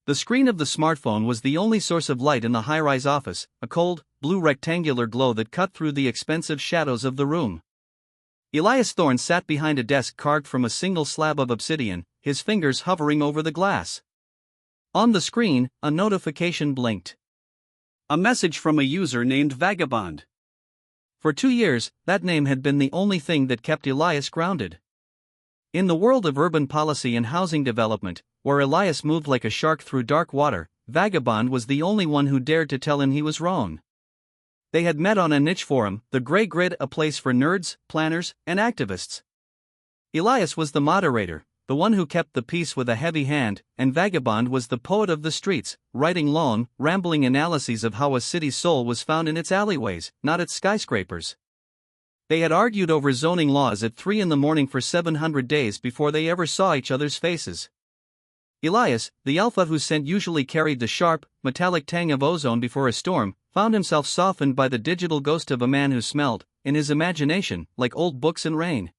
The screen of the smartphone was the only source of light in the high-rise office, a cold, blue rectangular glow that cut through the expensive shadows of the room. Elias Thorne sat behind a desk carved from a single slab of obsidian, his fingers hovering over the glass. On the screen, a notification blinked. A message from a user named Vagabond. For 2 years, that name had been the only thing that kept Elias grounded. In the world of urban policy and housing development, where Elias moved like a shark through dark water, Vagabond was the only one who dared to tell him he was wrong. They had met on a niche forum, the Grey Grid, a place for nerds, planners, and activists. Elias was the moderator, the one who kept the peace with a heavy hand, and Vagabond was the poet of the streets, writing long, rambling analyses of how a city's soul was found in its alleyways, not its skyscrapers. They had argued over zoning laws at 3 a.m. for 700 days before they ever saw each other's faces. Elias, the alpha whose scent usually carried the sharp, metallic tang of ozone before a storm, found himself softened by the digital ghost of a man who smelled, in his imagination, like old books and rain.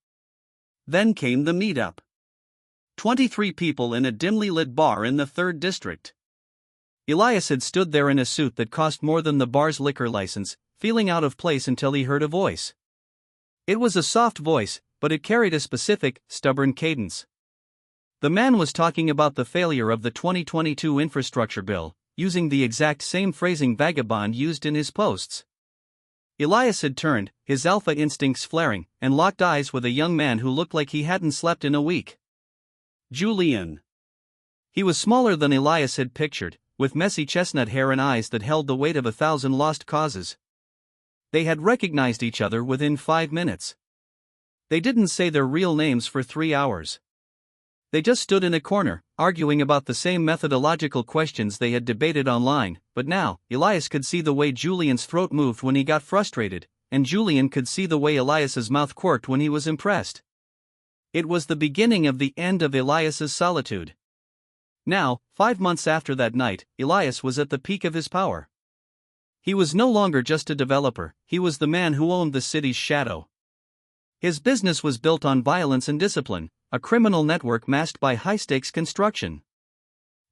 Then came the meetup. 23 people in a dimly lit bar in the 3rd District. Elias had stood there in a suit that cost more than the bar's liquor license, feeling out of place until he heard a voice. It was a soft voice, but it carried a specific, stubborn cadence. The man was talking about the failure of the 2022 infrastructure bill, using the exact same phrasing Vagabond used in his posts. Elias had turned, his alpha instincts flaring, and locked eyes with a young man who looked like he hadn't slept in a week. Julian. He was smaller than Elias had pictured, with messy chestnut hair and eyes that held the weight of 1,000 lost causes. They had recognized each other within 5 minutes. They didn't say their real names for 3 hours. They just stood in a corner, arguing about the same methodological questions they had debated online, but now, Elias could see the way Julian's throat moved when he got frustrated, and Julian could see the way Elias's mouth quirked when he was impressed. It was the beginning of the end of Elias's solitude. Now, 5 months after that night, Elias was at the peak of his power. He was no longer just a developer, he was the man who owned the city's shadow. His business was built on violence and discipline, a criminal network masked by high-stakes construction.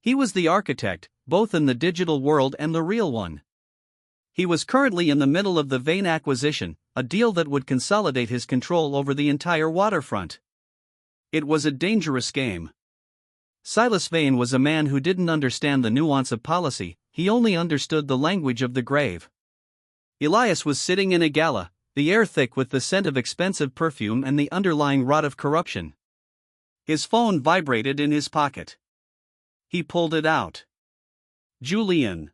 He was the architect, both in the digital world and the real one. He was currently in the middle of the Vane acquisition, a deal that would consolidate his control over the entire waterfront. It was a dangerous game. Silas Vane was a man who didn't understand the nuance of policy, he only understood the language of the grave. Elias was sitting in a gala, the air thick with the scent of expensive perfume and the underlying rot of corruption. His phone vibrated in his pocket. He pulled it out. Julian.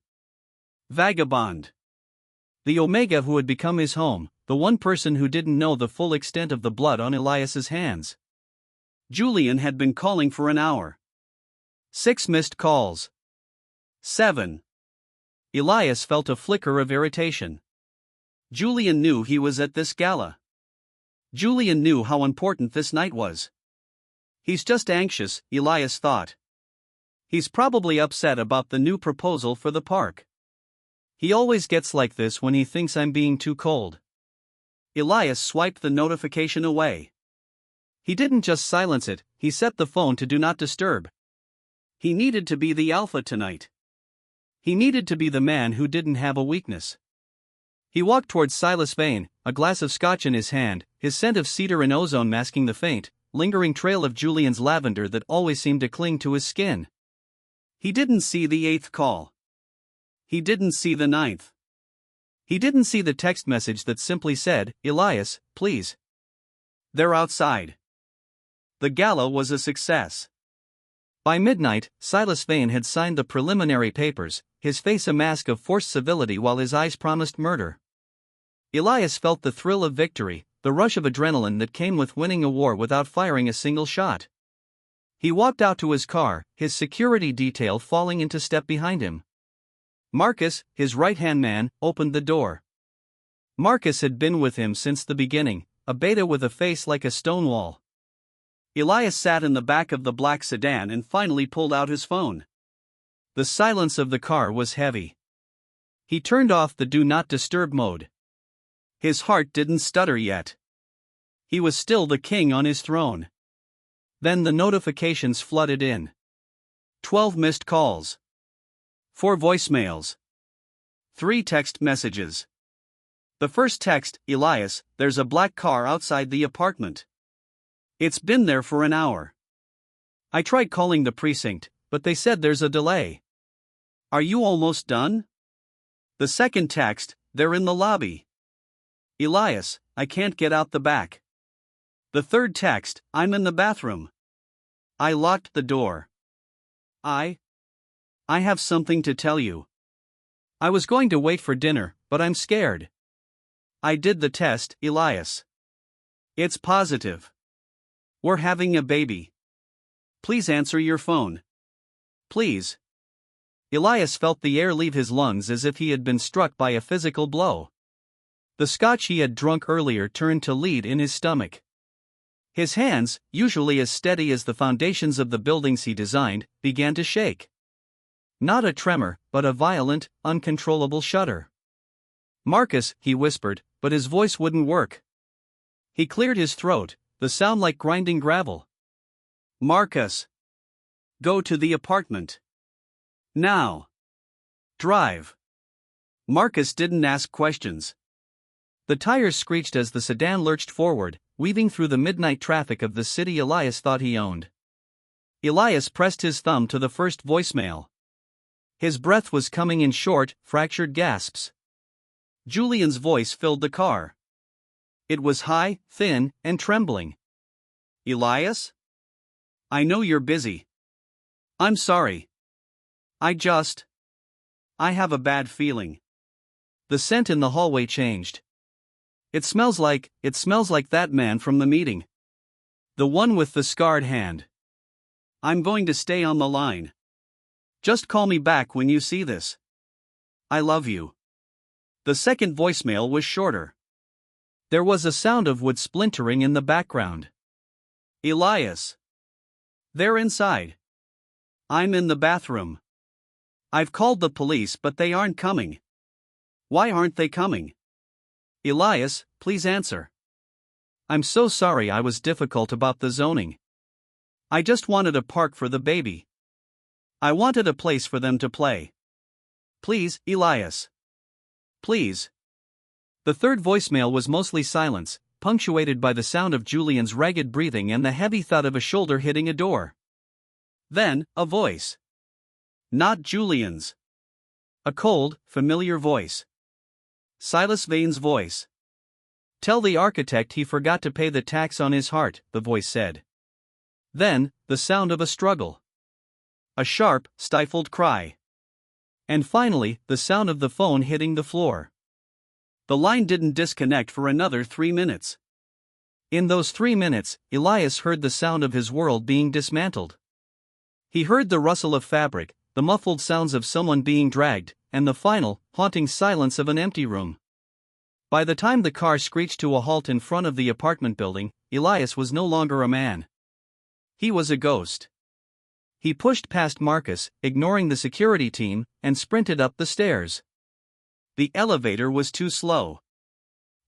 Vagabond. The Omega who had become his home, the one person who didn't know the full extent of the blood on Elias's hands. Julian had been calling for an hour. 6 missed calls. 7. Elias felt a flicker of irritation. Julian knew he was at this gala. Julian knew how important this night was. He's just anxious, Elias thought. He's probably upset about the new proposal for the park. He always gets like this when he thinks I'm being too cold. Elias swiped the notification away. He didn't just silence it, he set the phone to do not disturb. He needed to be the alpha tonight. He needed to be the man who didn't have a weakness. He walked towards Silas Vane, a glass of scotch in his hand, his scent of cedar and ozone masking the faint, lingering trail of Julian's lavender that always seemed to cling to his skin. He didn't see the 8th call. He didn't see the 9th. He didn't see the text message that simply said, "Elias, please." They're outside. The gala was a success. By midnight, Silas Vane had signed the preliminary papers, his face a mask of forced civility while his eyes promised murder. Elias felt the thrill of victory, the rush of adrenaline that came with winning a war without firing a single shot. He walked out to his car, his security detail falling into step behind him. Marcus, his right-hand man, opened the door. Marcus had been with him since the beginning, a beta with a face like a stone wall. Elias sat in the back of the black sedan and finally pulled out his phone. The silence of the car was heavy. He turned off the do not disturb mode. His heart didn't stutter yet. He was still the king on his throne. Then the notifications flooded in. 12 missed calls. 4 voicemails. 3 text messages. The first text, Elias, there's a black car outside the apartment. It's been there for an hour. I tried calling the precinct, but they said there's a delay. Are you almost done? The second text, they're in the lobby. Elias, I can't get out the back. The third text, I'm in the bathroom. I locked the door. I have something to tell you. I was going to wait for dinner, but I'm scared. I did the test, Elias. It's positive. We're having a baby. Please answer your phone. Please. Elias felt the air leave his lungs as if he had been struck by a physical blow. The scotch he had drunk earlier turned to lead in his stomach. His hands, usually as steady as the foundations of the buildings he designed, began to shake. Not a tremor, but a violent, uncontrollable shudder. Marcus, he whispered, but his voice wouldn't work. He cleared his throat, the sound like grinding gravel. Marcus. Go to the apartment. Now. Drive. Marcus didn't ask questions. The tires screeched as the sedan lurched forward, weaving through the midnight traffic of the city Elias thought he owned. Elias pressed his thumb to the first voicemail. His breath was coming in short, fractured gasps. Julian's voice filled the car. It was high, thin, and trembling. Elias? I know you're busy. I'm sorry. I have a bad feeling. The scent in the hallway changed. It smells like that man from the meeting. The one with the scarred hand. I'm going to stay on the line. Just call me back when you see this. I love you. The second voicemail was shorter. There was a sound of wood splintering in the background. Elias. They're inside. I'm in the bathroom. I've called the police but they aren't coming. Why aren't they coming? Elias, please answer. I'm so sorry I was difficult about the zoning. I just wanted a park for the baby. I wanted a place for them to play. Please, Elias. Please. The third voicemail was mostly silence, punctuated by the sound of Julian's ragged breathing and the heavy thud of a shoulder hitting a door. Then, a voice. Not Julian's. A cold, familiar voice. Silas Vane's voice. Tell the architect he forgot to pay the tax on his heart, the voice said. Then, the sound of a struggle. A sharp, stifled cry. And finally, the sound of the phone hitting the floor. The line didn't disconnect for another 3 minutes. In those 3 minutes, Elias heard the sound of his world being dismantled. He heard the rustle of fabric, the muffled sounds of someone being dragged, and the final, haunting silence of an empty room. By the time the car screeched to a halt in front of the apartment building, Elias was no longer a man. He was a ghost. He pushed past Marcus, ignoring the security team, and sprinted up the stairs. The elevator was too slow.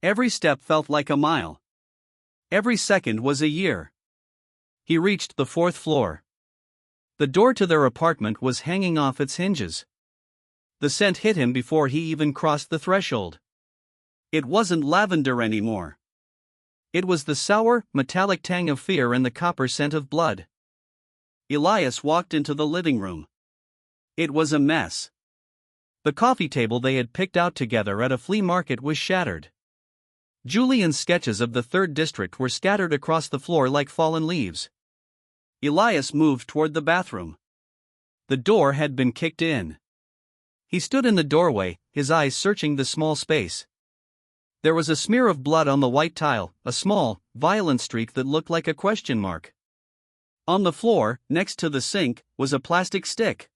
Every step felt like a mile. Every second was a year. He reached the 4th floor. The door to their apartment was hanging off its hinges. The scent hit him before he even crossed the threshold. It wasn't lavender anymore. It was the sour, metallic tang of fear and the copper scent of blood. Elias walked into the living room. It was a mess. The coffee table they had picked out together at a flea market was shattered. Julian's sketches of the 3rd District were scattered across the floor like fallen leaves. Elias moved toward the bathroom. The door had been kicked in. He stood in the doorway, his eyes searching the small space. There was a smear of blood on the white tile, a small, violent streak that looked like a question mark. On the floor, next to the sink, was a plastic stick.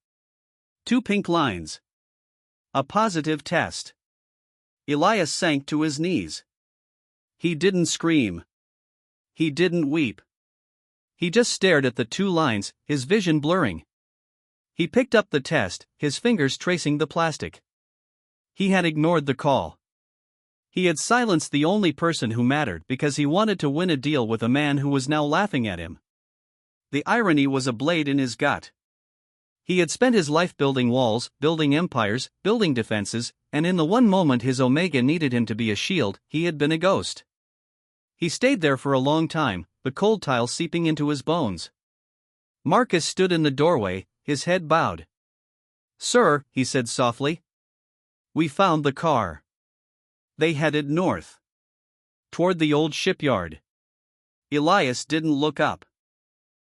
2 pink lines. A positive test. Elias sank to his knees. He didn't scream. He didn't weep. He just stared at the 2 lines, his vision blurring. He picked up the test, his fingers tracing the plastic. He had ignored the call. He had silenced the only person who mattered because he wanted to win a deal with a man who was now laughing at him. The irony was a blade in his gut. He had spent his life building walls, building empires, building defenses, and in the one moment his Omega needed him to be a shield, he had been a ghost. He stayed there for a long time, the cold tile seeping into his bones. Marcus stood in the doorway, his head bowed. "Sir," he said softly. "We found the car." They headed north. Toward the old shipyard. Elias didn't look up.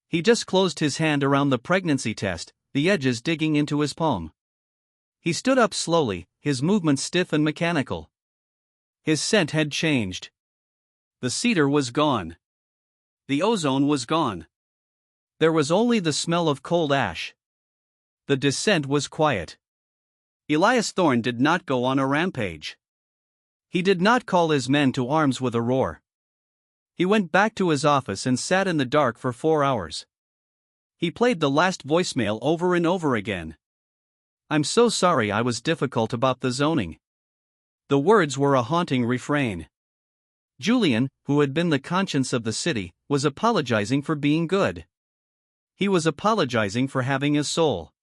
He just closed his hand around the pregnancy test, the edges digging into his palm. He stood up slowly, his movements stiff and mechanical. His scent had changed. The cedar was gone. The ozone was gone. There was only the smell of cold ash. The descent was quiet. Elias Thorne did not go on a rampage. He did not call his men to arms with a roar. He went back to his office and sat in the dark for 4 hours. He played the last voicemail over and over again. "I'm so sorry I was difficult about the zoning." The words were a haunting refrain. Julian, who had been the conscience of the city, was apologizing for being good. He was apologizing for having a soul.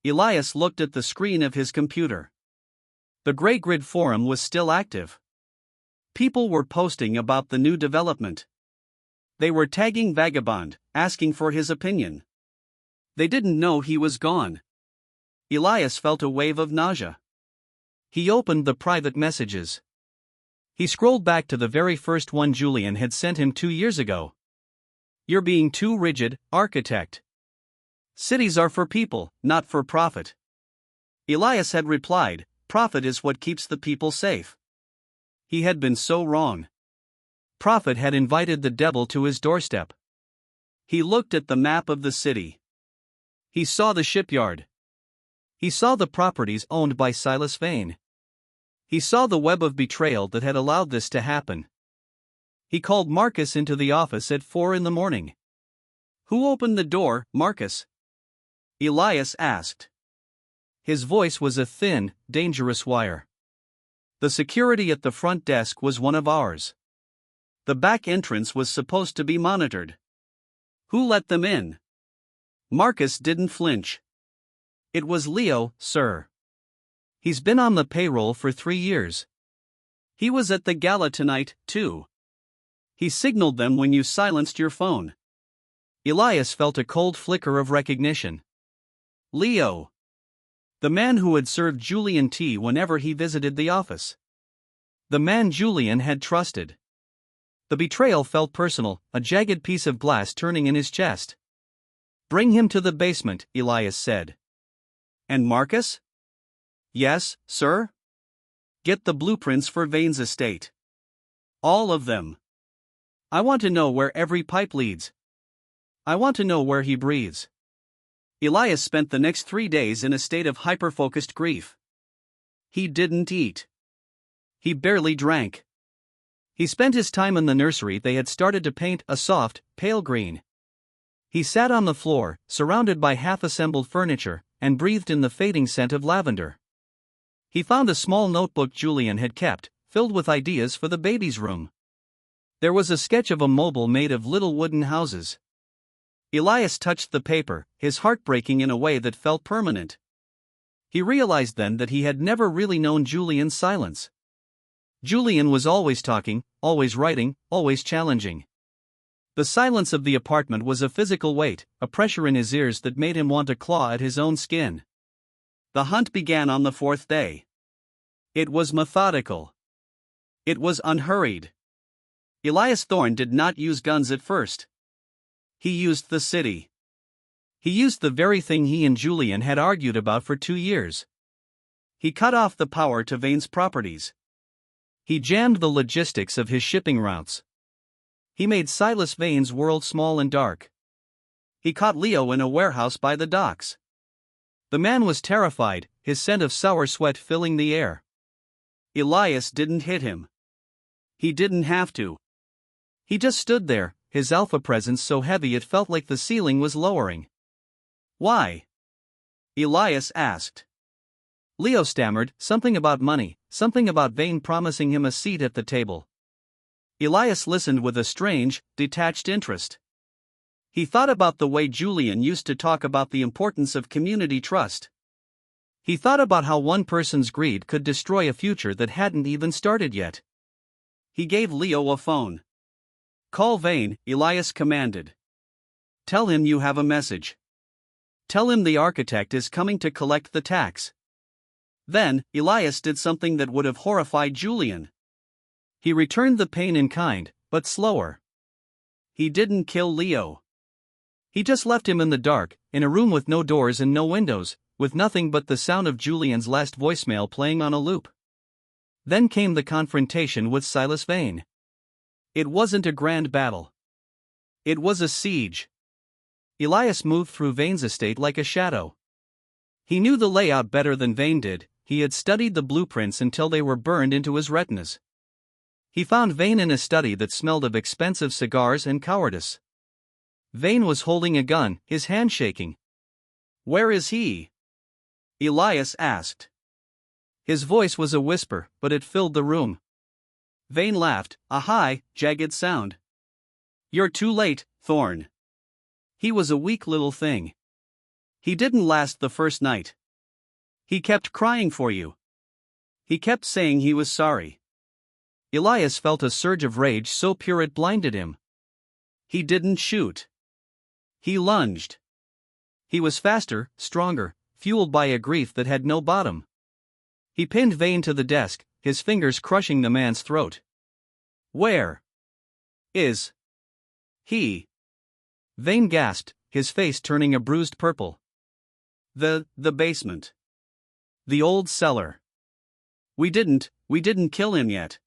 Elias looked at the screen of his computer. The Grey Grid forum was still active. People were posting about the new development. They were tagging Vagabond, asking for his opinion. They didn't know he was gone. Elias felt a wave of nausea. He opened the private messages. He scrolled back to the very first one Julian had sent him 2 years ago. "You're being too rigid, architect. Cities are for people, not for profit." Elias had replied, "Profit is what keeps the people safe." He had been so wrong. Profit had invited the devil to his doorstep. He looked at the map of the city. He saw the shipyard. He saw the properties owned by Silas Vane. He saw the web of betrayal that had allowed this to happen. He called Marcus into the office at 4 in the morning. "Who opened the door, Marcus?" Elias asked. His voice was a thin, dangerous wire. "The security at the front desk was one of ours. The back entrance was supposed to be monitored." "Who let them in?" Marcus didn't flinch. "It was Leo, sir. He's been on the payroll for 3 years. He was at the gala tonight, too. He signaled them when you silenced your phone." Elias felt a cold flicker of recognition. Leo. The man who had served Julian tea whenever he visited the office. The man Julian had trusted. The betrayal felt personal, a jagged piece of glass turning in his chest. "Bring him to the basement," Elias said. "And Marcus?" "Yes, sir?" "Get the blueprints for Vane's estate. All of them. I want to know where every pipe leads. I want to know where he breathes." Elias spent the next 3 days in a state of hyper-focused grief. He didn't eat. He barely drank. He spent his time in the nursery they had started to paint a soft, pale green. He sat on the floor, surrounded by half-assembled furniture, and breathed in the fading scent of lavender. He found a small notebook Julian had kept, filled with ideas for the baby's room. There was a sketch of a mobile made of little wooden houses. Elias touched the paper, his heart breaking in a way that felt permanent. He realized then that he had never really known Julian's silence. Julian was always talking, always writing, always challenging. The silence of the apartment was a physical weight, a pressure in his ears that made him want to claw at his own skin. The hunt began on the 4th day. It was methodical. It was unhurried. Elias Thorne did not use guns at first. He used the city. He used the very thing he and Julian had argued about for 2 years. He cut off the power to Vane's properties. He jammed the logistics of his shipping routes. He made Silas Vane's world small and dark. He caught Leo in a warehouse by the docks. The man was terrified, his scent of sour sweat filling the air. Elias didn't hit him. He didn't have to. He just stood there, his alpha presence so heavy it felt like the ceiling was lowering. "Why?" Elias asked. Leo stammered, something about money, something about Vane promising him a seat at the table. Elias listened with a strange, detached interest. He thought about the way Julian used to talk about the importance of community trust. He thought about how one person's greed could destroy a future that hadn't even started yet. He gave Leo a phone. "Call Vane," Elias commanded. "Tell him you have a message. Tell him the architect is coming to collect the tax." Then, Elias did something that would have horrified Julian. He returned the pain in kind, but slower. He didn't kill Leo. He just left him in the dark, in a room with no doors and no windows, with nothing but the sound of Julian's last voicemail playing on a loop. Then came the confrontation with Silas Vane. It wasn't a grand battle. It was a siege. Elias moved through Vane's estate like a shadow. He knew the layout better than Vane did. He had studied the blueprints until they were burned into his retinas. He found Vane in a study that smelled of expensive cigars and cowardice. Vane was holding a gun, his hand shaking. "Where is he?" Elias asked. His voice was a whisper, but it filled the room. Vane laughed, a high, jagged sound. "You're too late, Thorn." He was a weak little thing. He didn't last the first night. He kept crying for you. He kept saying he was sorry. Elias felt a surge of rage so pure it blinded him. He didn't shoot. He lunged. He was faster, stronger, fueled by a grief that had no bottom. He pinned Vane to the desk, his fingers crushing the man's throat. "Where is he?" Vane gasped, his face turning a bruised purple. The basement. The old cellar. We didn't kill him yet.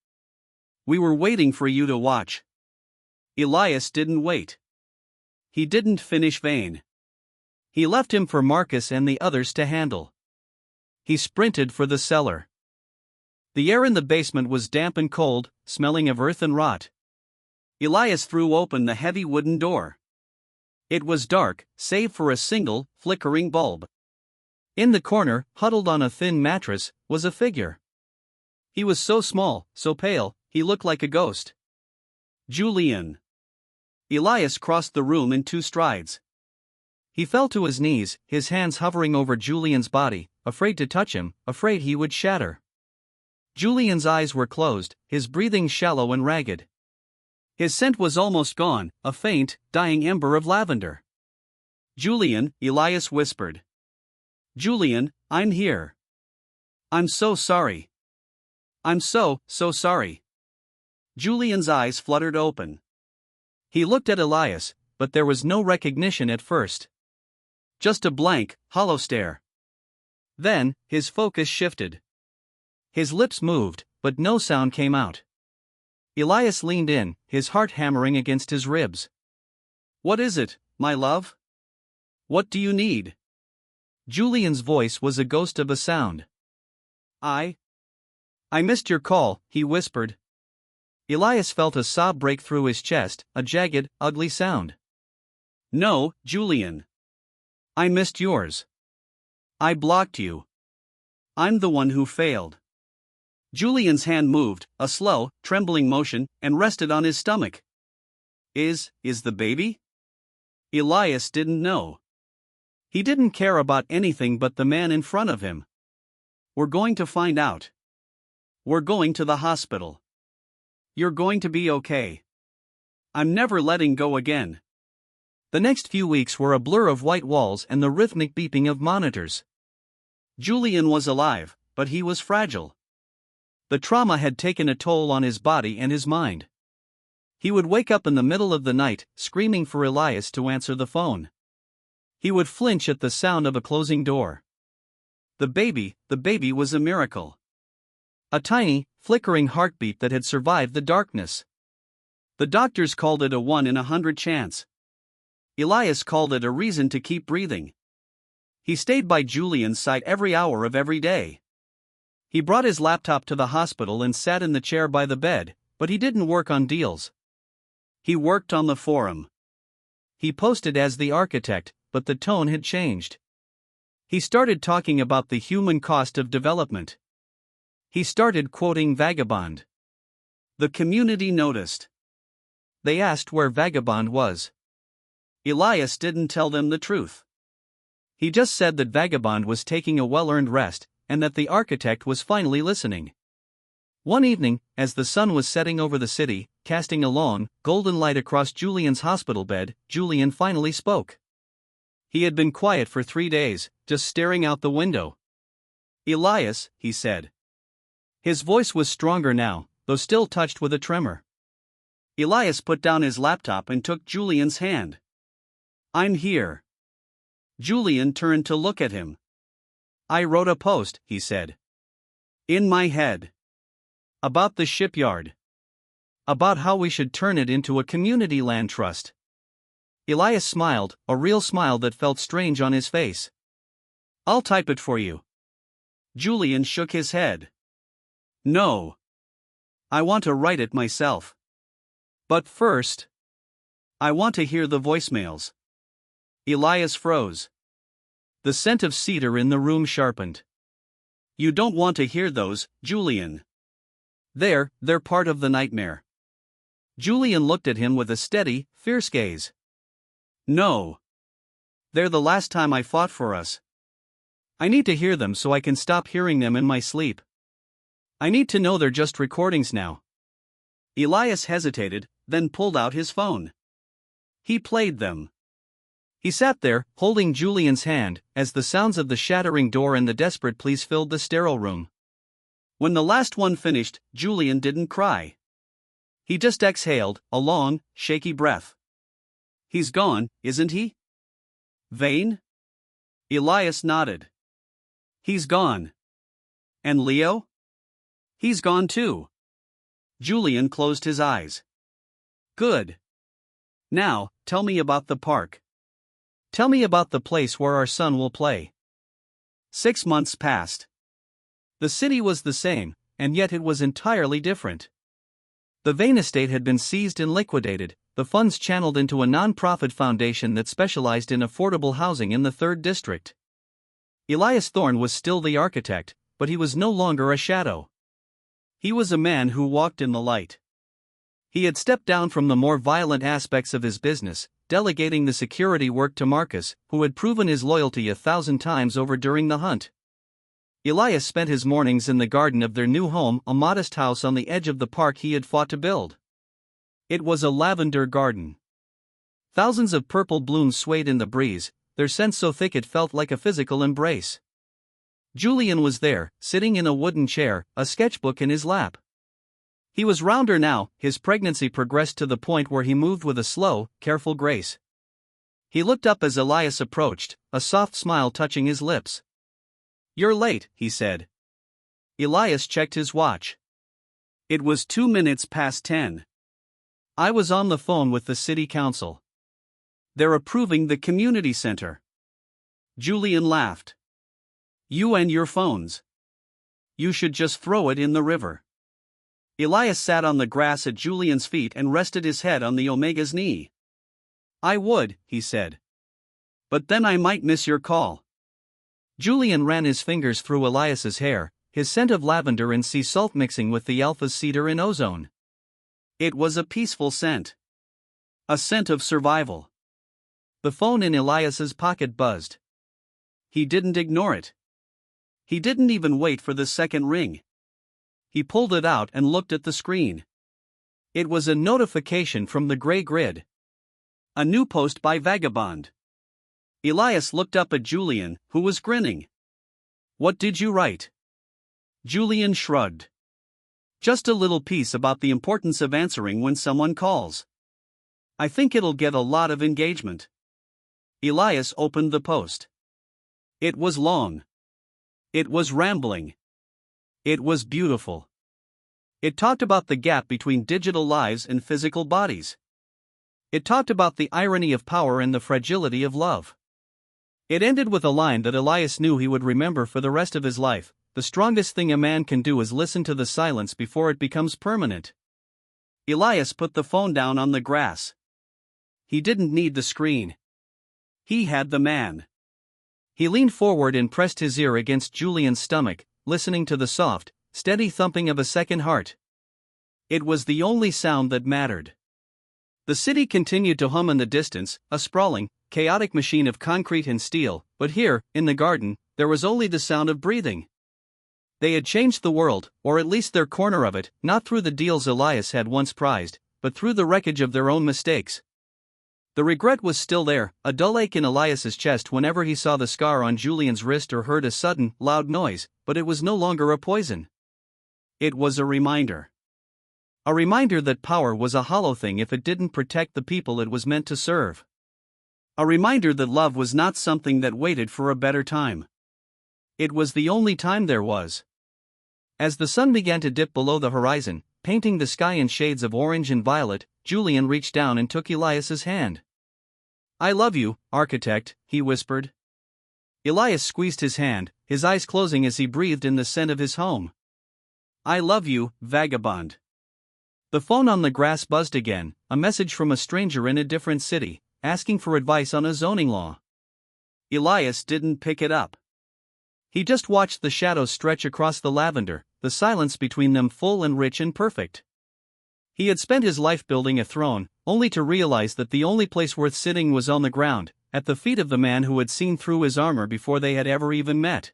We were waiting for you to watch." Elias didn't wait. He didn't finish Vane. He left him for Marcus and the others to handle. He sprinted for the cellar. The air in the basement was damp and cold, smelling of earth and rot. Elias threw open the heavy wooden door. It was dark, save for a single, flickering bulb. In the corner, huddled on a thin mattress, was a figure. He was so small, so pale, he looked like a ghost. Julian. Elias crossed the room in 2 strides. He fell to his knees, his hands hovering over Julian's body, afraid to touch him, afraid he would shatter. Julian's eyes were closed, his breathing shallow and ragged. His scent was almost gone, a faint, dying ember of lavender. "Julian," Elias whispered. "Julian, I'm here. I'm so sorry. I'm so sorry." Julian's eyes fluttered open. He looked at Elias, but there was no recognition at first. Just a blank, hollow stare. Then, his focus shifted. His lips moved, but no sound came out. Elias leaned in, his heart hammering against his ribs. "What is it, my love? What do you need?" Julian's voice was a ghost of a sound. I missed your call," he whispered. Elias felt a sob break through his chest, a jagged, ugly sound. "No, Julian. I missed yours. I blocked you. I'm the one who failed." Julian's hand moved, a slow, trembling motion, and rested on his stomach. Is the baby?" Elias didn't know. He didn't care about anything but the man in front of him. "We're going to find out. We're going to the hospital. You're going to be okay. I'm never letting go again." The next few weeks were a blur of white walls and the rhythmic beeping of monitors. Julian was alive, but he was fragile. The trauma had taken a toll on his body and his mind. He would wake up in the middle of the night, screaming for Elias to answer the phone. He would flinch at the sound of a closing door. The baby was a miracle. A tiny, flickering heartbeat that had survived the darkness. The doctors called it a 1 in 100 chance. Elias called it a reason to keep breathing. He stayed by Julian's side every hour of every day. He brought his laptop to the hospital and sat in the chair by the bed, but he didn't work on deals. He worked on the forum. He posted as the architect, but the tone had changed. He started talking about the human cost of development. He started quoting Vagabond. The community noticed. They asked where Vagabond was. Elias didn't tell them the truth. He just said that Vagabond was taking a well-earned rest, and that the architect was finally listening. One evening, as the sun was setting over the city, casting a long, golden light across Julian's hospital bed, Julian finally spoke. He had been quiet for 3 days, just staring out the window. "Elias," he said. His voice was stronger now, though still touched with a tremor. Elias put down his laptop and took Julian's hand. "I'm here." Julian turned to look at him. "I wrote a post," he said. "In my head. About the shipyard. About how we should turn it into a community land trust." Elias smiled, a real smile that felt strange on his face. "I'll type it for you." Julian shook his head. "No. I want to write it myself. But first, I want to hear the voicemails." Elias froze. The scent of cedar in the room sharpened. "You don't want to hear those, Julian. They're part of the nightmare." Julian looked at him with a steady, fierce gaze. "No. They're the last time I fought for us. I need to hear them so I can stop hearing them in my sleep. I need to know they're just recordings now." Elias hesitated, then pulled out his phone. He played them. He sat there, holding Julian's hand, as the sounds of the shattering door and the desperate pleas filled the sterile room. When the last one finished, Julian didn't cry. He just exhaled, a long, shaky breath. "He's gone, isn't he? Vane?" Elias nodded. "He's gone. And Leo? He's gone too." Julian closed his eyes. "Good. Now, tell me about the park. Tell me about the place where our son will play." 6 months passed. The city was the same, and yet it was entirely different. The Vane estate had been seized and liquidated, the funds channeled into a non-profit foundation that specialized in affordable housing in the 3rd District. Elias Thorne was still the architect, but he was no longer a shadow. He was a man who walked in the light. He had stepped down from the more violent aspects of his business, delegating the security work to Marcus, who had proven his loyalty 1,000 times over during the hunt. Elias spent his mornings in the garden of their new home, a modest house on the edge of the park he had fought to build. It was a lavender garden. Thousands of purple blooms swayed in the breeze, their scent so thick it felt like a physical embrace. Julian was there, sitting in a wooden chair, a sketchbook in his lap. He was rounder now, his pregnancy progressed to the point where he moved with a slow, careful grace. He looked up as Elias approached, a soft smile touching his lips. "You're late," he said. Elias checked his watch. It was 2 minutes past 10. "I was on the phone with the city council. They're approving the community center." Julian laughed. "You and your phones. You should just throw it in the river." Elias sat on the grass at Julian's feet and rested his head on the Omega's knee. "I would," he said. "But then I might miss your call." Julian ran his fingers through Elias's hair, his scent of lavender and sea salt mixing with the alpha's cedar and ozone. It was a peaceful scent. A scent of survival. The phone in Elias's pocket buzzed. He didn't ignore it. He didn't even wait for the second ring. He pulled it out and looked at the screen. It was a notification from the gray grid. A new post by Vagabond. Elias looked up at Julian, who was grinning. "What did you write?" Julian shrugged. "Just a little piece about the importance of answering when someone calls. I think it'll get a lot of engagement." Elias opened the post. It was long. It was rambling. It was beautiful. It talked about the gap between digital lives and physical bodies. It talked about the irony of power and the fragility of love. It ended with a line that Elias knew he would remember for the rest of his life: "The strongest thing a man can do is listen to the silence before it becomes permanent." Elias put the phone down on the grass. He didn't need the screen. He had the man. He leaned forward and pressed his ear against Julian's stomach, listening to the soft, steady thumping of a second heart. It was the only sound that mattered. The city continued to hum in the distance, a sprawling, chaotic machine of concrete and steel, but here, in the garden, there was only the sound of breathing. They had changed the world, or at least their corner of it, not through the deals Elias had once prized, but through the wreckage of their own mistakes. The regret was still there, a dull ache in Elias's chest whenever he saw the scar on Julian's wrist or heard a sudden, loud noise, but it was no longer a poison. It was a reminder. A reminder that power was a hollow thing if it didn't protect the people it was meant to serve. A reminder that love was not something that waited for a better time. It was the only time there was. As the sun began to dip below the horizon, painting the sky in shades of orange and violet, Julian reached down and took Elias's hand. "I love you, architect," he whispered. Elias squeezed his hand, his eyes closing as he breathed in the scent of his home. "I love you, vagabond." The phone on the grass buzzed again, a message from a stranger in a different city, asking for advice on a zoning law. Elias didn't pick it up. He just watched the shadows stretch across the lavender, the silence between them full and rich and perfect. He had spent his life building a throne, only to realize that the only place worth sitting was on the ground, at the feet of the man who had seen through his armor before they had ever even met.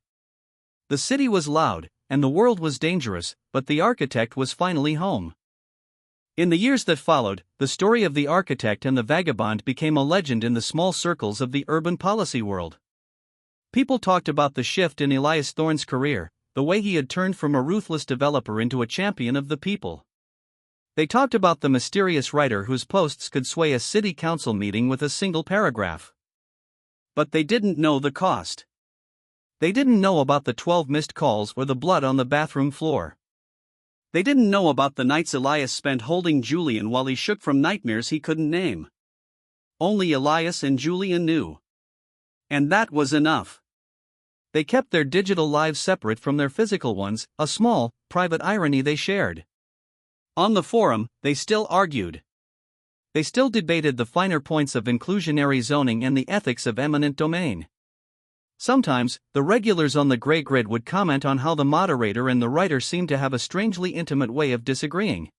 The city was loud, and the world was dangerous, but the architect was finally home. In the years that followed, the story of the architect and the vagabond became a legend in the small circles of the urban policy world. People talked about the shift in Elias Thorne's career, the way he had turned from a ruthless developer into a champion of the people. They talked about the mysterious writer whose posts could sway a city council meeting with a single paragraph. But they didn't know the cost. They didn't know about the 12 missed calls or the blood on the bathroom floor. They didn't know about the nights Elias spent holding Julian while he shook from nightmares he couldn't name. Only Elias and Julian knew. And that was enough. They kept their digital lives separate from their physical ones, a small, private irony they shared. On the forum, they still argued. They still debated the finer points of inclusionary zoning and the ethics of eminent domain. Sometimes, the regulars on the gray grid would comment on how the moderator and the writer seemed to have a strangely intimate way of disagreeing.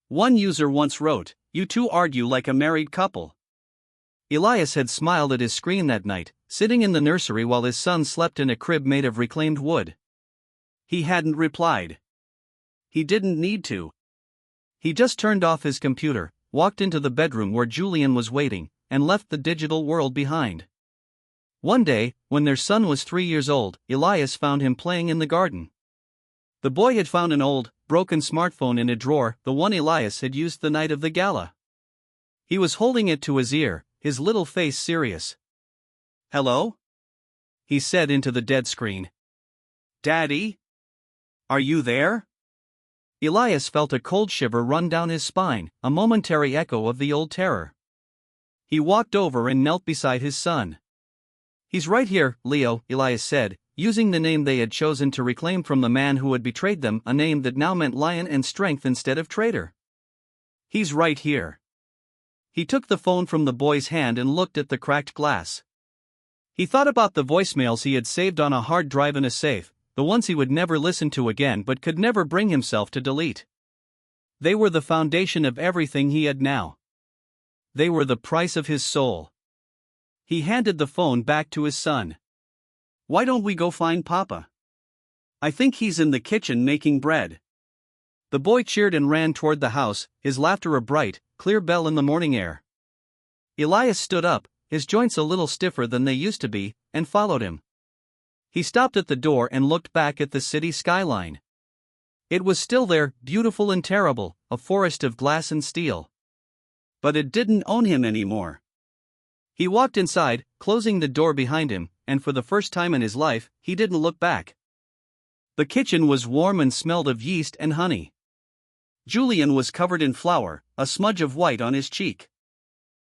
One user once wrote, "You two argue like a married couple." Elias had smiled at his screen that night, sitting in the nursery while his son slept in a crib made of reclaimed wood. He hadn't replied. He didn't need to. He just turned off his computer, walked into the bedroom where Julian was waiting, and left the digital world behind. One day, when their son was 3 years old, Elias found him playing in the garden. The boy had found an old, broken smartphone in a drawer, the one Elias had used the night of the gala. He was holding it to his ear, his little face serious. "Hello?" he said into the dead screen. "Daddy? Are you there?" Elias felt a cold shiver run down his spine, a momentary echo of the old terror. He walked over and knelt beside his son. "He's right here, Leo," Elias said, using the name they had chosen to reclaim from the man who had betrayed them, a name that now meant lion and strength instead of traitor. "He's right here." He took the phone from the boy's hand and looked at the cracked glass. He thought about the voicemails he had saved on a hard drive in a safe, the ones he would never listen to again but could never bring himself to delete. They were the foundation of everything he had now. They were the price of his soul. He handed the phone back to his son. "Why don't we go find Papa? I think he's in the kitchen making bread." The boy cheered and ran toward the house, his laughter a bright, clear bell in the morning air. Elias stood up, his joints a little stiffer than they used to be, and followed him. He stopped at the door and looked back at the city skyline. It was still there, beautiful and terrible, a forest of glass and steel. But it didn't own him anymore. He walked inside, closing the door behind him, and for the first time in his life, he didn't look back. The kitchen was warm and smelled of yeast and honey. Julian was covered in flour, a smudge of white on his cheek.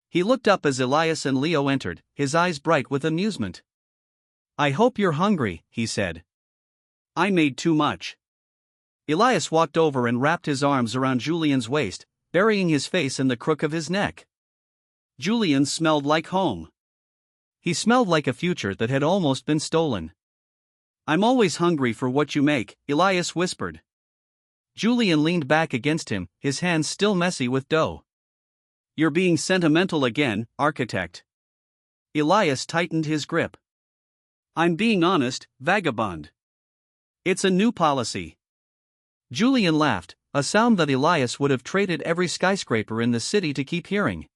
He looked up as Elias and Leo entered, his eyes bright with amusement. "I hope you're hungry," he said. "I made too much." Elias walked over and wrapped his arms around Julian's waist, burying his face in the crook of his neck. Julian smelled like home. He smelled like a future that had almost been stolen. "I'm always hungry for what you make," Elias whispered. Julian leaned back against him, his hands still messy with dough. You're being sentimental again, architect. Elias tightened his grip. I'm being honest, vagabond. It's a new policy. Julian laughed, a sound that Elias would have traded every skyscraper in the city to keep hearing.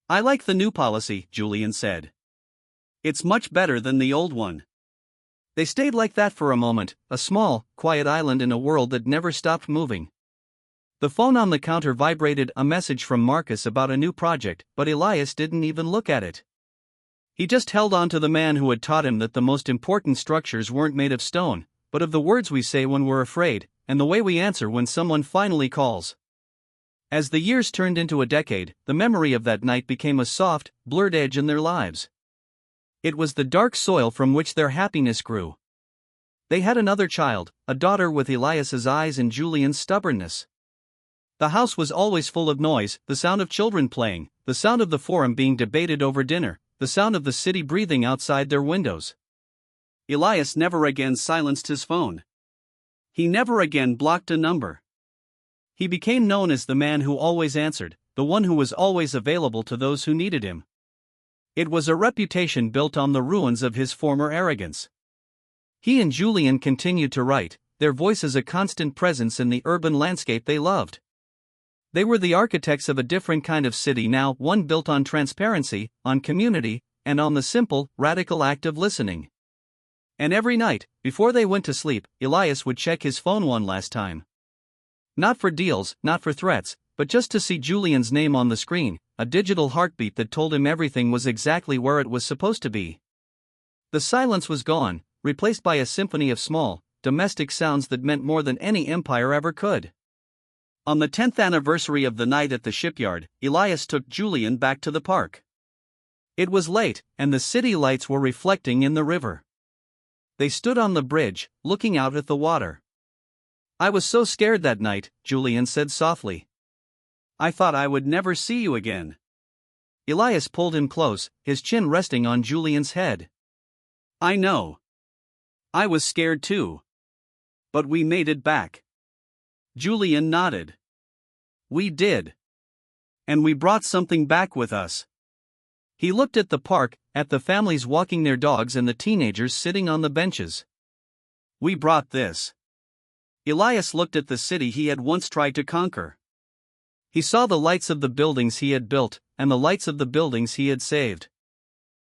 I like the new policy, Julian said. It's much better than the old one. They stayed like that for a moment, a small, quiet island in a world that never stopped moving. The phone on the counter vibrated, a message from Marcus about a new project, but Elias didn't even look at it. He just held on to the man who had taught him that the most important structures weren't made of stone, but of the words we say when we're afraid, and the way we answer when someone finally calls. As the years turned into a decade, the memory of that night became a soft, blurred edge in their lives. It was the dark soil from which their happiness grew. They had another child, a daughter with Elias's eyes and Julian's stubbornness. The house was always full of noise, the sound of children playing, the sound of the forum being debated over dinner, the sound of the city breathing outside their windows. Elias never again silenced his phone. He never again blocked a number. He became known as the man who always answered, the one who was always available to those who needed him. It was a reputation built on the ruins of his former arrogance. He and Julian continued to write, their voices a constant presence in the urban landscape they loved. They were the architects of a different kind of city now, one built on transparency, on community, and on the simple, radical act of listening. And every night, before they went to sleep, Elias would check his phone one last time. Not for deals, not for threats, but just to see Julian's name on the screen, a digital heartbeat that told him everything was exactly where it was supposed to be. The silence was gone, replaced by a symphony of small, domestic sounds that meant more than any empire ever could. On the 10th anniversary of the night at the shipyard, Elias took Julian back to the park. It was late, and the city lights were reflecting in the river. They stood on the bridge, looking out at the water. I was so scared that night, Julian said softly. I thought I would never see you again. Elias pulled him close, his chin resting on Julian's head. I know. I was scared too. But we made it back. Julian nodded. We did. And we brought something back with us. He looked at the park, at the families walking their dogs and the teenagers sitting on the benches. We brought this. Elias looked at the city he had once tried to conquer. He saw the lights of the buildings he had built, and the lights of the buildings he had saved.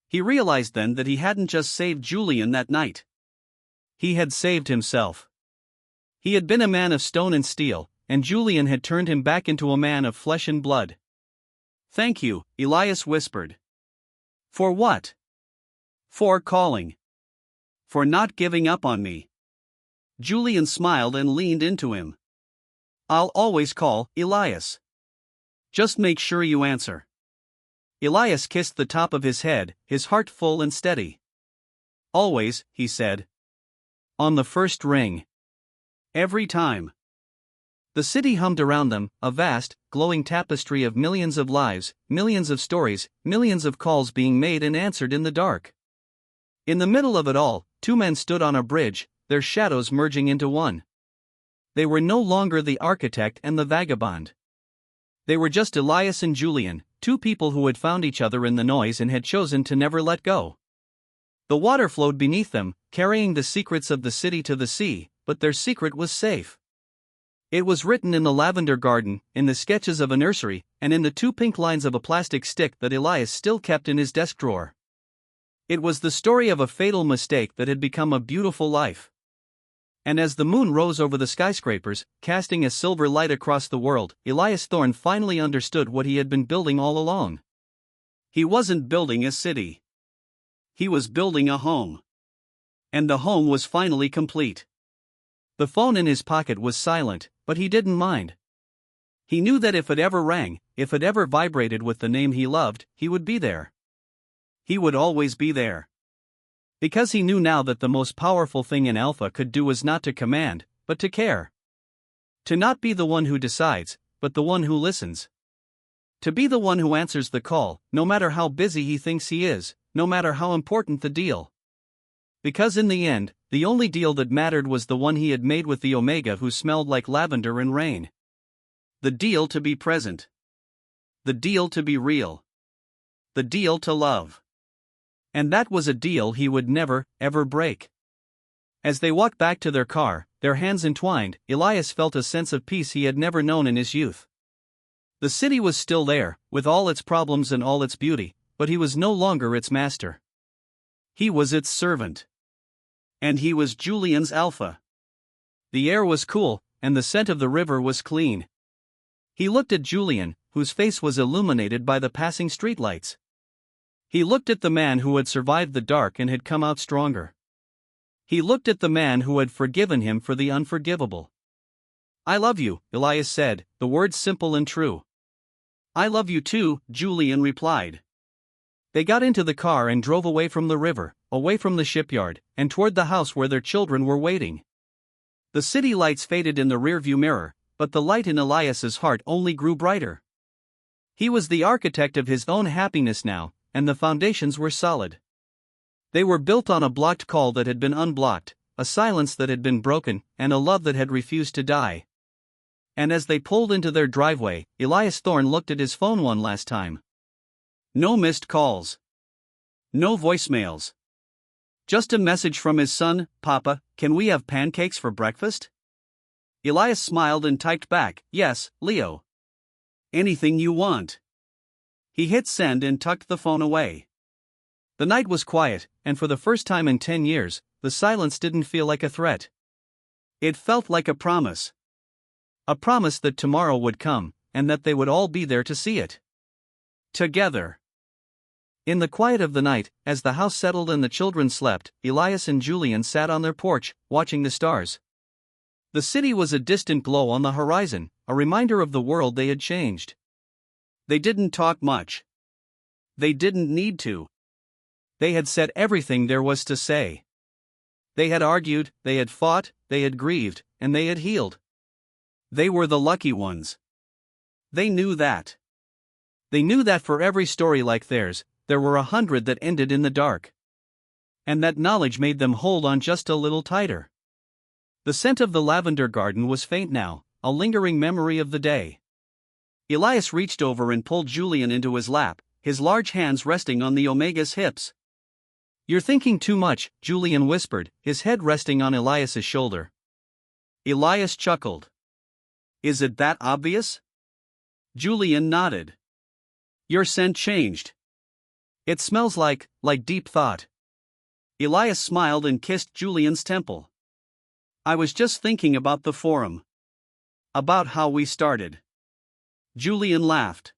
He realized then that he hadn't just saved Julian that night. He had saved himself. He had been a man of stone and steel, and Julian had turned him back into a man of flesh and blood. Thank you, Elias whispered. For what? For calling. For not giving up on me. Julian smiled and leaned into him. I'll always call, Elias. Just make sure you answer. Elias kissed the top of his head, his heart full and steady. Always, he said. On the first ring. Every time. The city hummed around them, a vast, glowing tapestry of millions of lives, millions of stories, millions of calls being made and answered in the dark. In the middle of it all, two men stood on a bridge, their shadows merging into one. They were no longer the architect and the vagabond. They were just Elias and Julian, two people who had found each other in the noise and had chosen to never let go. The water flowed beneath them, carrying the secrets of the city to the sea, but their secret was safe. It was written in the lavender garden, in the sketches of a nursery, and in the two pink lines of a plastic stick that Elias still kept in his desk drawer. It was the story of a fatal mistake that had become a beautiful life. And as the moon rose over the skyscrapers, casting a silver light across the world, Elias Thorne finally understood what he had been building all along. He wasn't building a city. He was building a home. And the home was finally complete. The phone in his pocket was silent, but he didn't mind. He knew that if it ever rang, if it ever vibrated with the name he loved, he would be there. He would always be there. Because he knew now that the most powerful thing an alpha could do was not to command, but to care. To not be the one who decides, but the one who listens. To be the one who answers the call, no matter how busy he thinks he is, no matter how important the deal. Because in the end, the only deal that mattered was the one he had made with the Omega who smelled like lavender and rain. The deal to be present. The deal to be real. The deal to love. And that was a deal he would never, ever break. As they walked back to their car, their hands entwined, Elias felt a sense of peace he had never known in his youth. The city was still there, with all its problems and all its beauty, but he was no longer its master. He was its servant. And he was Julian's alpha. The air was cool, and the scent of the river was clean. He looked at Julian, whose face was illuminated by the passing streetlights. He looked at the man who had survived the dark and had come out stronger. He looked at the man who had forgiven him for the unforgivable. "I love you," Elias said, the words simple and true. "I love you too," Julian replied. They got into the car and drove away from the river, away from the shipyard, and toward the house where their children were waiting. The city lights faded in the rearview mirror, but the light in Elias's heart only grew brighter. He was the architect of his own happiness now, and the foundations were solid. They were built on a blocked call that had been unblocked, a silence that had been broken, and a love that had refused to die. And as they pulled into their driveway, Elias Thorne looked at his phone one last time. No missed calls. No voicemails. Just a message from his son, "Papa, can we have pancakes for breakfast?" Elias smiled and typed back, "Yes, Leo. Anything you want." He hit send and tucked the phone away. The night was quiet, and for the first time in 10 years, the silence didn't feel like a threat. It felt like a promise. A promise that tomorrow would come, and that they would all be there to see it. Together. In the quiet of the night, as the house settled and the children slept, Elias and Julian sat on their porch, watching the stars. The city was a distant glow on the horizon, a reminder of the world they had changed. They didn't talk much. They didn't need to. They had said everything there was to say. They had argued, they had fought, they had grieved, and they had healed. They were the lucky ones. They knew that. They knew that for every story like theirs, there were 100 that ended in the dark. And that knowledge made them hold on just a little tighter. The scent of the lavender garden was faint now, a lingering memory of the day. Elias reached over and pulled Julian into his lap, his large hands resting on the Omega's hips. "You're thinking too much," Julian whispered, his head resting on Elias's shoulder. Elias chuckled. "Is it that obvious?" Julian nodded. "Your scent changed. It smells like deep thought." Elias smiled and kissed Julian's temple. "I was just thinking about the forum. About how we started." Julian laughed.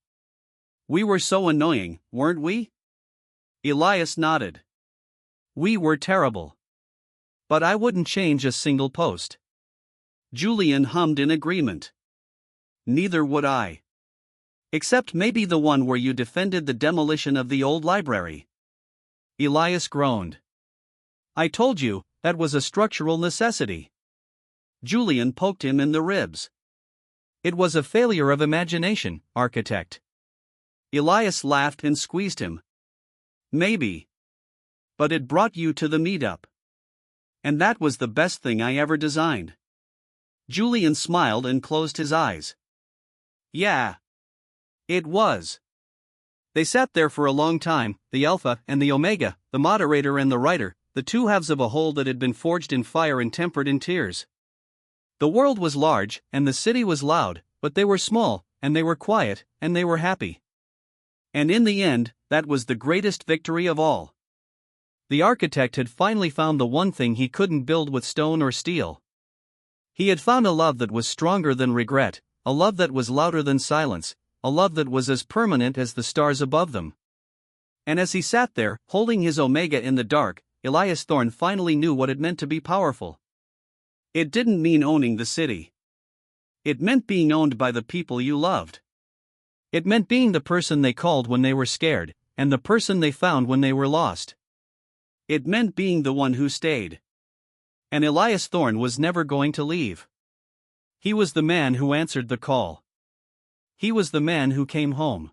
"We were so annoying, weren't we?" Elias nodded. "We were terrible. But I wouldn't change a single post." Julian hummed in agreement. "Neither would I. Except maybe the one where you defended the demolition of the old library." Elias groaned. "I told you, that was a structural necessity." Julian poked him in the ribs. "It was a failure of imagination, architect." Elias laughed and squeezed him. "Maybe. But it brought you to the meetup. And that was the best thing I ever designed." Julian smiled and closed his eyes. "Yeah. It was." They sat there for a long time, the Alpha and the Omega, the moderator and the writer, the two halves of a whole that had been forged in fire and tempered in tears. The world was large, and the city was loud, but they were small, and they were quiet, and they were happy. And in the end, that was the greatest victory of all. The architect had finally found the one thing he couldn't build with stone or steel. He had found a love that was stronger than regret, a love that was louder than silence, a love that was as permanent as the stars above them. And as he sat there, holding his Omega in the dark, Elias Thorne finally knew what it meant to be powerful. It didn't mean owning the city. It meant being owned by the people you loved. It meant being the person they called when they were scared, and the person they found when they were lost. It meant being the one who stayed. And Elias Thorne was never going to leave. He was the man who answered the call. He was the man who came home.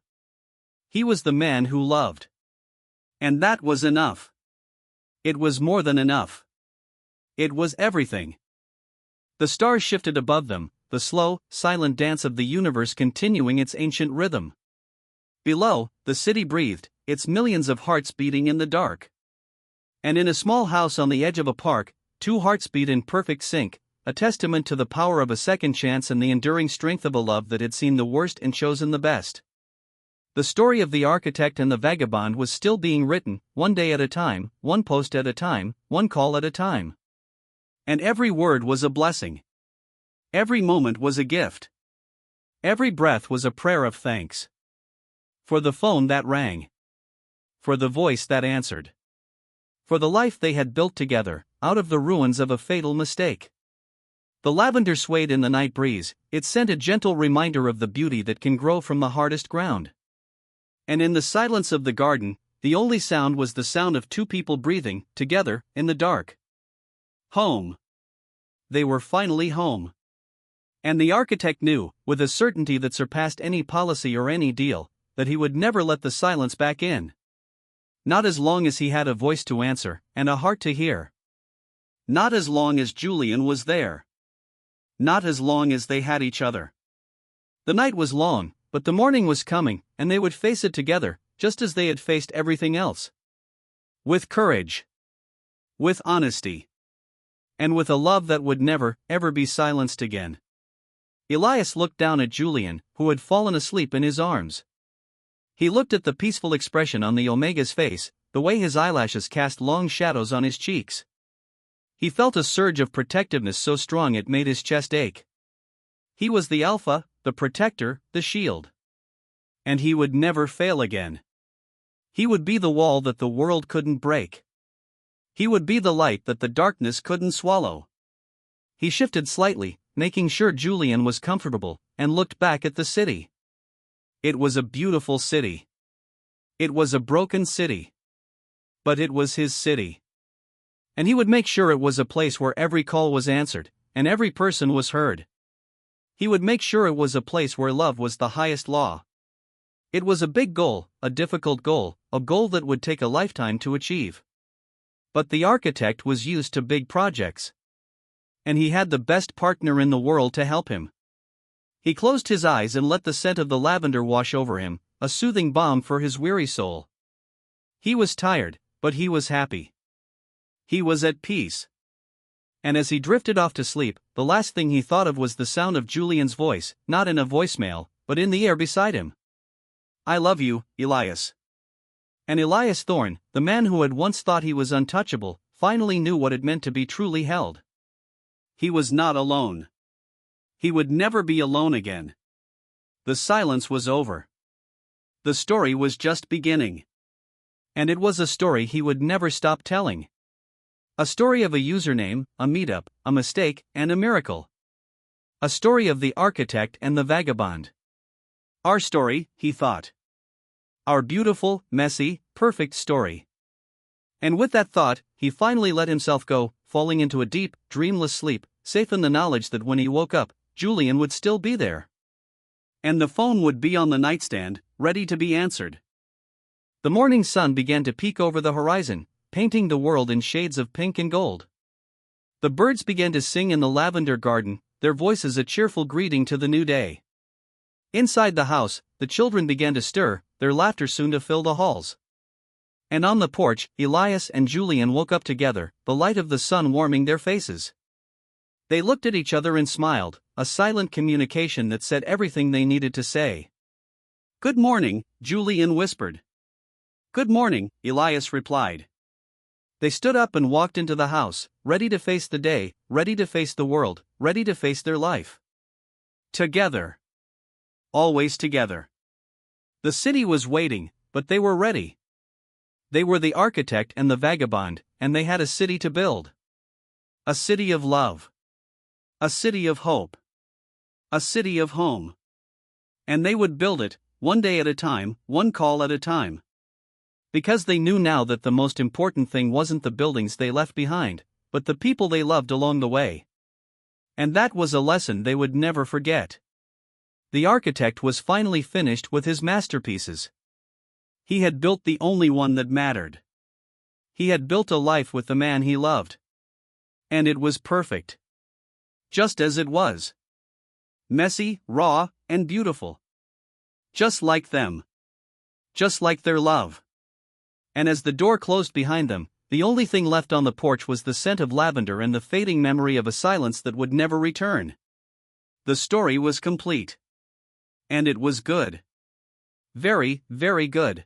He was the man who loved. And that was enough. It was more than enough. It was everything. The stars shifted above them, the slow, silent dance of the universe continuing its ancient rhythm. Below, the city breathed, its millions of hearts beating in the dark. And in a small house on the edge of a park, two hearts beat in perfect sync, a testament to the power of a second chance and the enduring strength of a love that had seen the worst and chosen the best. The story of the architect and the vagabond was still being written, one day at a time, one post at a time, one call at a time. And every word was a blessing. Every moment was a gift. Every breath was a prayer of thanks. For the phone that rang. For the voice that answered. For the life they had built together, out of the ruins of a fatal mistake. The lavender swayed in the night breeze, it sent a gentle reminder of the beauty that can grow from the hardest ground. And in the silence of the garden, the only sound was the sound of two people breathing, together, in the dark. Home. They were finally home. And the architect knew, with a certainty that surpassed any policy or any deal, that he would never let the silence back in. Not as long as he had a voice to answer, and a heart to hear. Not as long as Julian was there. Not as long as they had each other. The night was long, but the morning was coming, and they would face it together, just as they had faced everything else. With courage. With honesty. And with a love that would never, ever be silenced again. Elias looked down at Julian, who had fallen asleep in his arms. He looked at the peaceful expression on the Omega's face, the way his eyelashes cast long shadows on his cheeks. He felt a surge of protectiveness so strong it made his chest ache. He was the Alpha, the protector, the shield. And he would never fail again. He would be the wall that the world couldn't break. He would be the light that the darkness couldn't swallow. He shifted slightly, making sure Julian was comfortable, and looked back at the city. It was a beautiful city. It was a broken city. But it was his city. And he would make sure it was a place where every call was answered, and every person was heard. He would make sure it was a place where love was the highest law. It was a big goal, a difficult goal, a goal that would take a lifetime to achieve. But the architect was used to big projects. And he had the best partner in the world to help him. He closed his eyes and let the scent of the lavender wash over him, a soothing balm for his weary soul. He was tired, but he was happy. He was at peace. And as he drifted off to sleep, the last thing he thought of was the sound of Julian's voice, not in a voicemail, but in the air beside him. "I love you, Elias." And Elias Thorne, the man who had once thought he was untouchable, finally knew what it meant to be truly held. He was not alone. He would never be alone again. The silence was over. The story was just beginning. And it was a story he would never stop telling. A story of a username, a meetup, a mistake, and a miracle. A story of the architect and the vagabond. Our story, he thought. Our beautiful, messy, perfect story. And with that thought, he finally let himself go, falling into a deep, dreamless sleep, safe in the knowledge that when he woke up, Julian would still be there. And the phone would be on the nightstand, ready to be answered. The morning sun began to peek over the horizon, painting the world in shades of pink and gold. The birds began to sing in the lavender garden, their voices a cheerful greeting to the new day. Inside the house, the children began to stir, their laughter soon to fill the halls. And on the porch, Elias and Julian woke up together, the light of the sun warming their faces. They looked at each other and smiled, a silent communication that said everything they needed to say. "Good morning," Julian whispered. "Good morning," Elias replied. They stood up and walked into the house, ready to face the day, ready to face the world, ready to face their life. Together. Always together. The city was waiting, but they were ready. They were the architect and the vagabond, and they had a city to build. A city of love. A city of hope. A city of home. And they would build it, one day at a time, one call at a time. Because they knew now that the most important thing wasn't the buildings they left behind, but the people they loved along the way. And that was a lesson they would never forget. The architect was finally finished with his masterpieces. He had built the only one that mattered. He had built a life with the man he loved. And it was perfect. Just as it was. Messy, raw, and beautiful. Just like them. Just like their love. And as the door closed behind them, the only thing left on the porch was the scent of lavender and the fading memory of a silence that would never return. The story was complete. And it was good. Very, very good.